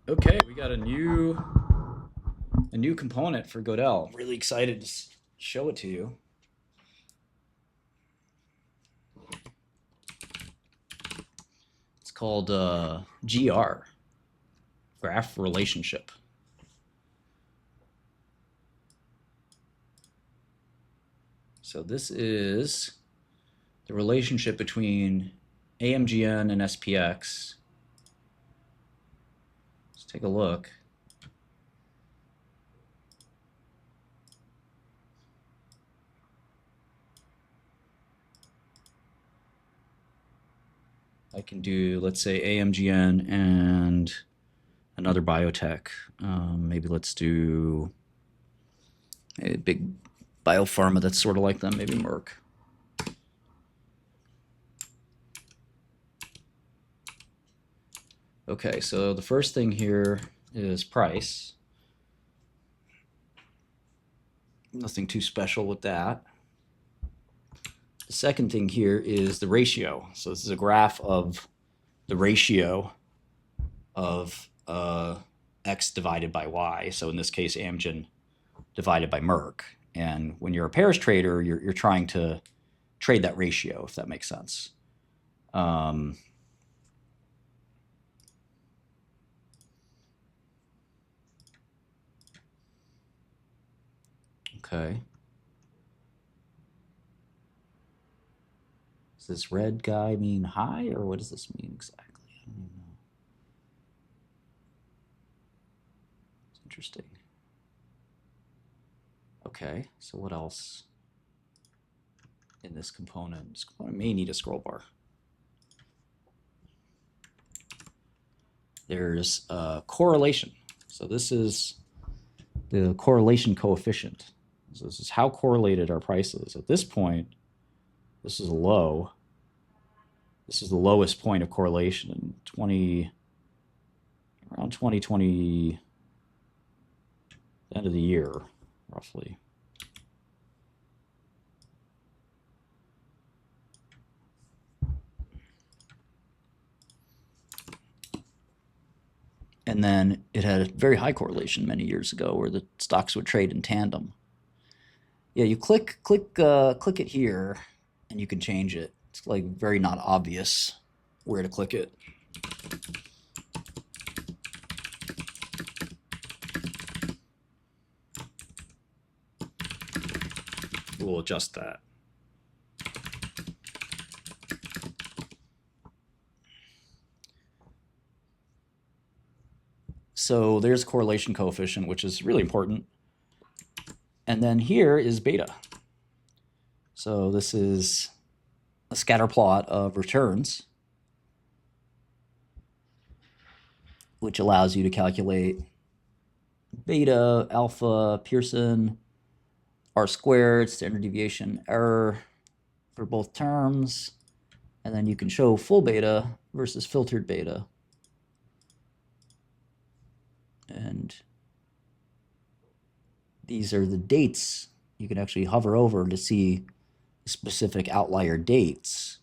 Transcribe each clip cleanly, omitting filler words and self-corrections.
Okay, we got a new component for Gödel. I'm really excited to show it to you. It's called GR, graph relationship. So this is the relationship between AMGN and SPX. Let's take a look. I can do, let's say, AMGN and another biotech. Maybe let's do a big biopharma that's sort of like them, maybe Merck. Okay, so the first thing here is price. Nothing too special with that. The second thing here is the ratio. So this is a graph of the ratio of X divided by Y. So in this case, Amgen divided by Merck. And when you're a pairs trader, you're trying to trade that ratio, if that makes sense. Okay. Does this red guy mean high, or what does this mean exactly? I don't even know. It's interesting. Okay, so what else in this component? This component may need a scroll bar. There's correlation. So this is the correlation coefficient. So this is how correlated our price is. At this point, this is a low. This is the lowest point of correlation in around 2020, the end of the year, roughly. And then it had a very high correlation many years ago where the stocks would trade in tandem. Yeah, you click it here and you can change it. It's like very not obvious where to click it. We'll adjust that. So there's correlation coefficient, which is really important. And then here is beta. So this is a scatter plot of returns, which allows you to calculate beta, alpha, Pearson, R squared, standard deviation, error for both terms. And then you can show full beta versus filtered beta. And these are the dates. You can actually hover over to see specific outlier dates.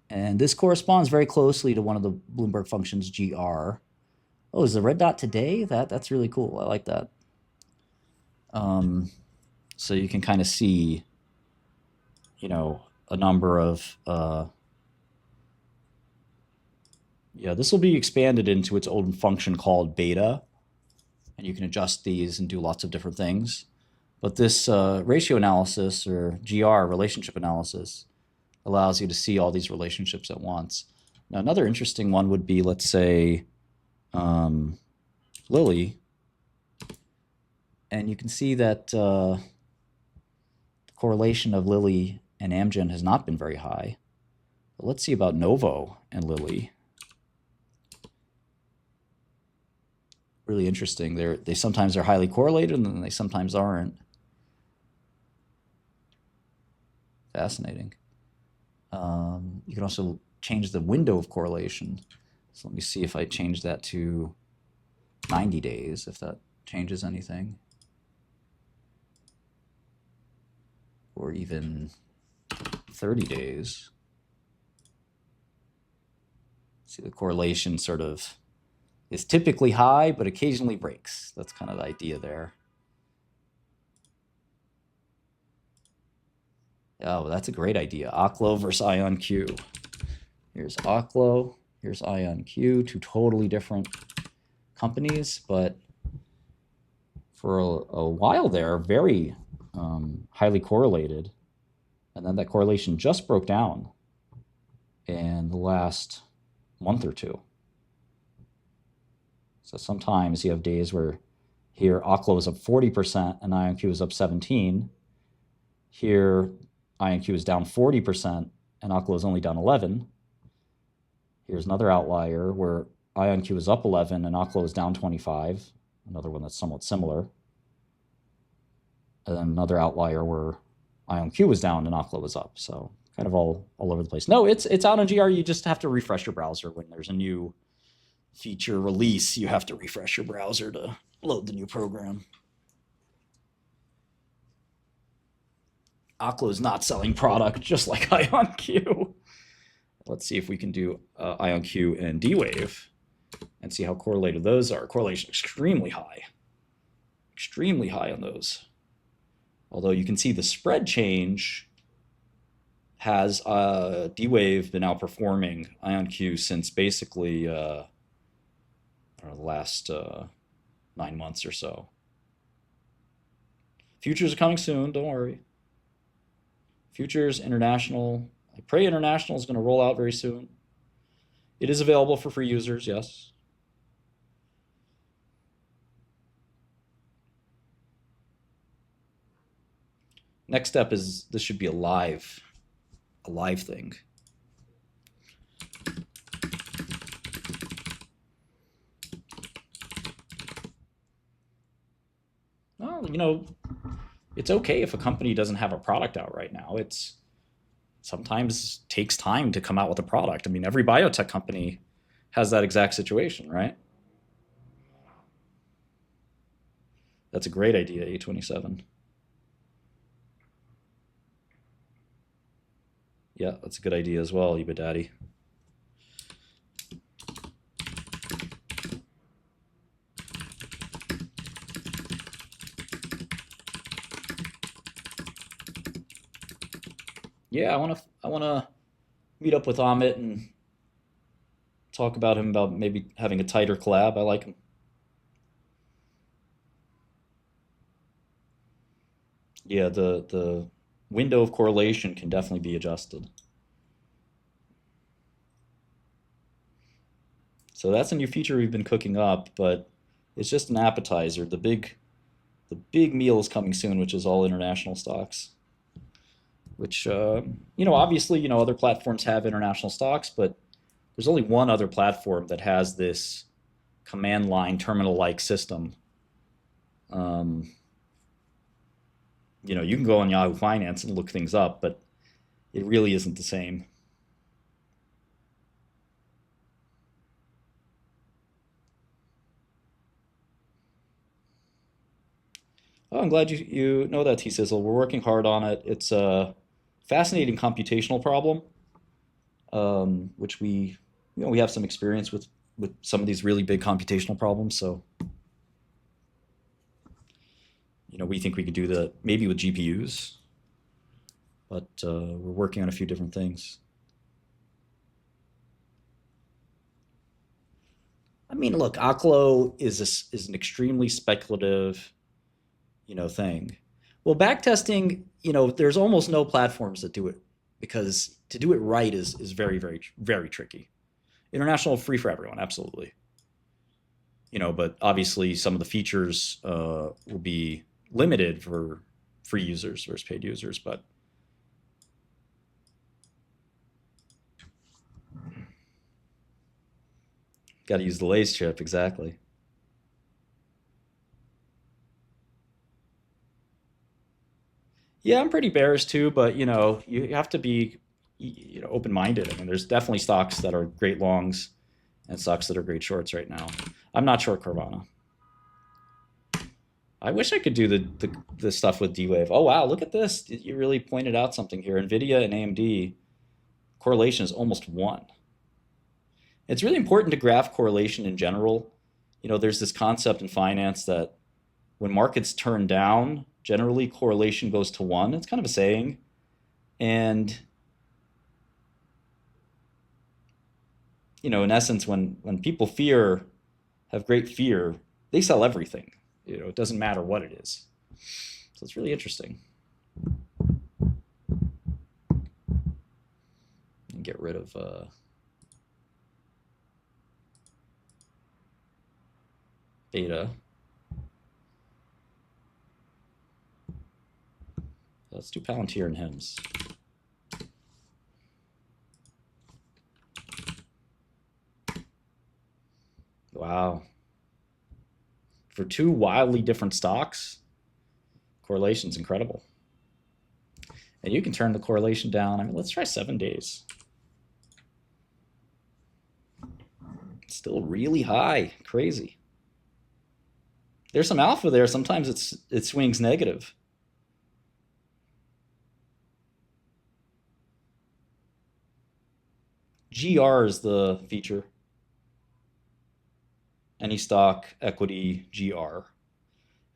And this corresponds very closely to one of the Bloomberg functions, GR. Oh, is the red dot today? That's really cool. I like that. So you can kind of see, you know, a number of, yeah, this will be expanded into its own function called beta. And you can adjust these and do lots of different things. But this ratio analysis, or GR, relationship analysis, allows you to see all these relationships at once. Now, another interesting one would be, let's say, Lilly. And you can see that the correlation of Lilly and Amgen has not been very high. But let's see about Novo and Lilly. Really interesting. They sometimes are highly correlated, and then they sometimes aren't. Fascinating. You can also change the window of correlation. So let me see if I change that to 90 days, if that changes anything. Or even 30 days. See the correlation sort of is typically high, but occasionally breaks. That's kind of the idea there. Oh, that's a great idea. Oklo versus IonQ. Here's Oklo, here's IonQ, two totally different companies, but for a while there, very highly correlated. And then that correlation just broke down in the last month or two. So sometimes you have days where here Oklo is up 40% and IonQ is up 17. Here IonQ is down 40% and Oklo is only down 11. Here's another outlier where IonQ is up 11 and Oklo is down 25. Another one that's somewhat similar. And then another outlier where IonQ was down and Oklo was up. So kind of all over the place. No, it's out on GR. You just have to refresh your browser when there's a new feature release. You have to refresh your browser to load the new program. Oklo is not selling product, just like IonQ. Let's see if we can do IonQ and D-Wave and see how correlated those are. Correlation extremely high on those. Although you can see the spread change has D-Wave been outperforming IonQ since basically the last 9 months or so. Futures are coming soon, don't worry. Futures International, I pray International is going to roll out very soon. It is available for free users, yes. Next step is this should be a live thing. Well, you know, it's okay if a company doesn't have a product out right now. It's sometimes takes time to come out with a product. I mean, every biotech company has that exact situation, right? That's a great idea, A27. Yeah, that's a good idea as well, Daddy. Yeah, I wanna meet up with Amit and talk about him about maybe having a tighter collab. I like him. Yeah, the window of correlation can definitely be adjusted. So that's a new feature we've been cooking up, but it's just an appetizer. The big meal is coming soon, which is all international stocks. Which obviously other platforms have international stocks, but there's only one other platform that has this command line terminal-like system. You can go on Yahoo Finance and look things up, but it really isn't the same. Oh, I'm glad you know that, T-Sizzle. We're working hard on it. It's a fascinating computational problem, which we have some experience with some of these really big computational problems. So, we think we could do that maybe with GPUs, but we're working on a few different things. I mean, look, Oklo is an extremely speculative, thing. Well, backtesting, there's almost no platforms that do it because to do it right is very, very, very tricky. International free for everyone, absolutely. But obviously some of the features will be limited for free users versus paid users, but got to use the Lay's chip, exactly. Yeah, I'm pretty bearish too, but you have to be open-minded. I mean, there's definitely stocks that are great longs and stocks that are great shorts right now. I'm not short Carvana. I wish I could do the stuff with D-Wave. Oh wow, look at this. You really pointed out something here. Nvidia and AMD correlation is almost 1. It's really important to graph correlation in general there's this concept in finance that when markets turn down, generally correlation goes to 1. It's kind of a saying. And, in essence, when people have great fear, they sell everything. It doesn't matter what it is. So it's really interesting. And get rid of beta. Let's do Palantir and hymns. Wow. For 2 wildly different stocks, correlation's incredible. And you can turn the correlation down. I mean, let's try 7 days. It's still really high. Crazy. There's some alpha there. Sometimes it swings negative. GR is the feature. Any stock, equity, GR.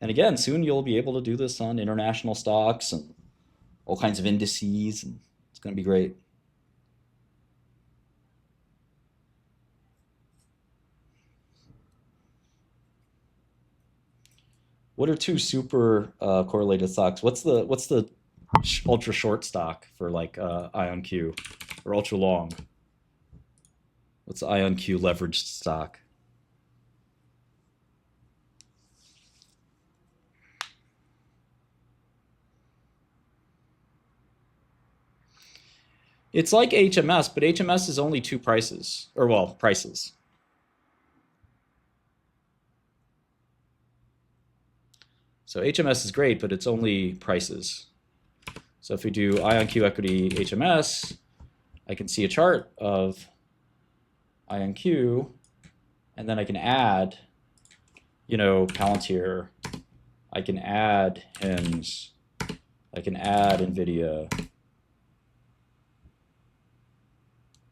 And again, soon you'll be able to do this on international stocks and all kinds of indices, and it's going to be great. What are 2 super correlated stocks? What's the ultra short stock for like IonQ, or ultra long? What's the IonQ leveraged stock? It's like HMS, but HMS is only 2 prices, or well, prices. So HMS is great, but it's only prices. So if we do IonQ equity HMS, I can see a chart of IonQ, and then I can add, Palantir. I can add HIMS. I can add NVIDIA.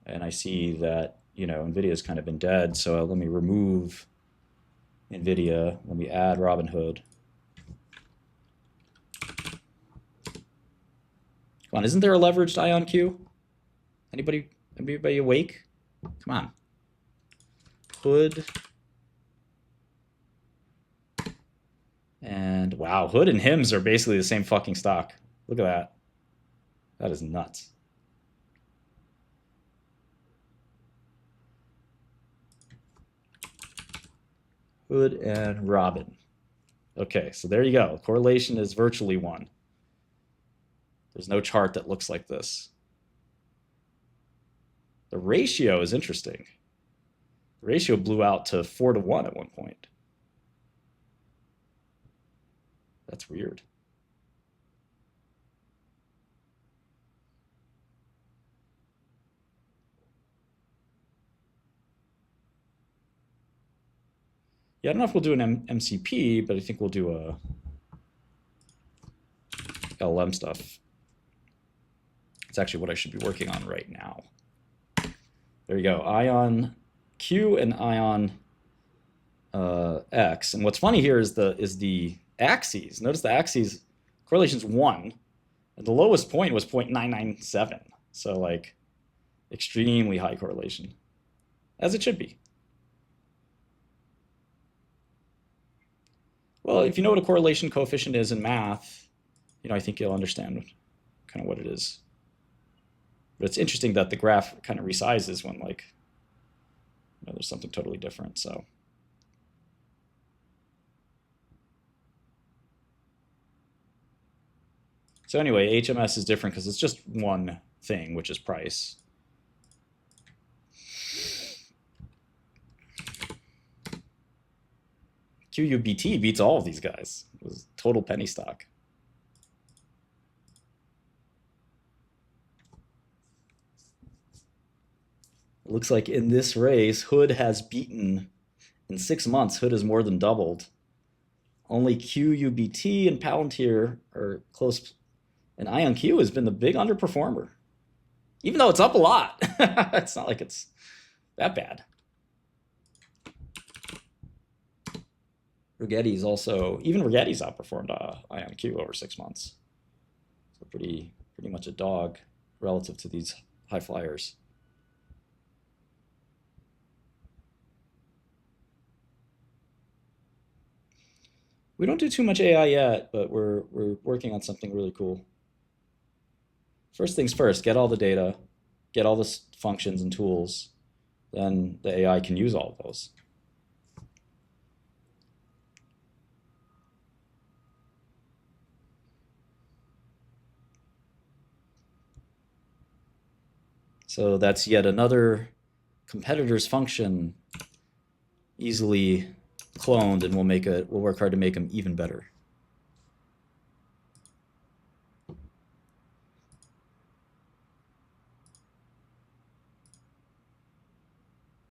And I see that, NVIDIA's kind of been dead. So let me remove NVIDIA. Let me add Robinhood. Come on, isn't there a leveraged IonQ? Anybody awake? Come on. Hood. And wow, Hood and HIMS are basically the same fucking stock. Look at that. That is nuts. Hood and Robin. Okay, so there you go. Correlation is virtually 1. There's no chart that looks like this. The ratio is interesting. The ratio blew out to 4-to-1 at one point. That's weird. Yeah, I don't know if we'll do an MCP, but I think we'll do a LLM stuff. It's actually what I should be working on right now. There you go, Ion Q and Ion X. And what's funny here is the axes. Notice the axes correlation's 1, and the lowest point was 0.997. So like extremely high correlation, as it should be. Well, if you know what a correlation coefficient is in math, I think you'll understand kind of what it is. But it's interesting that the graph kind of resizes when there's something totally different. So anyway, HMS is different because it's just one thing, which is price. QUBT beats all of these guys. It was total penny stock. It looks like in this race, Hood has beaten, in 6 months, Hood has more than doubled. Only QUBT and Palantir are close, and IonQ has been the big underperformer. Even though it's up a lot, it's not like it's that bad. Rigetti's also, even Rigetti's outperformed IonQ over 6 months. So pretty much a dog relative to these high flyers. We don't do too much AI yet, but we're working on something really cool. First things first, get all the data, get all the functions and tools, then the AI can use all of those. So that's yet another competitor's function easily cloned, and we'll work hard to make them even better.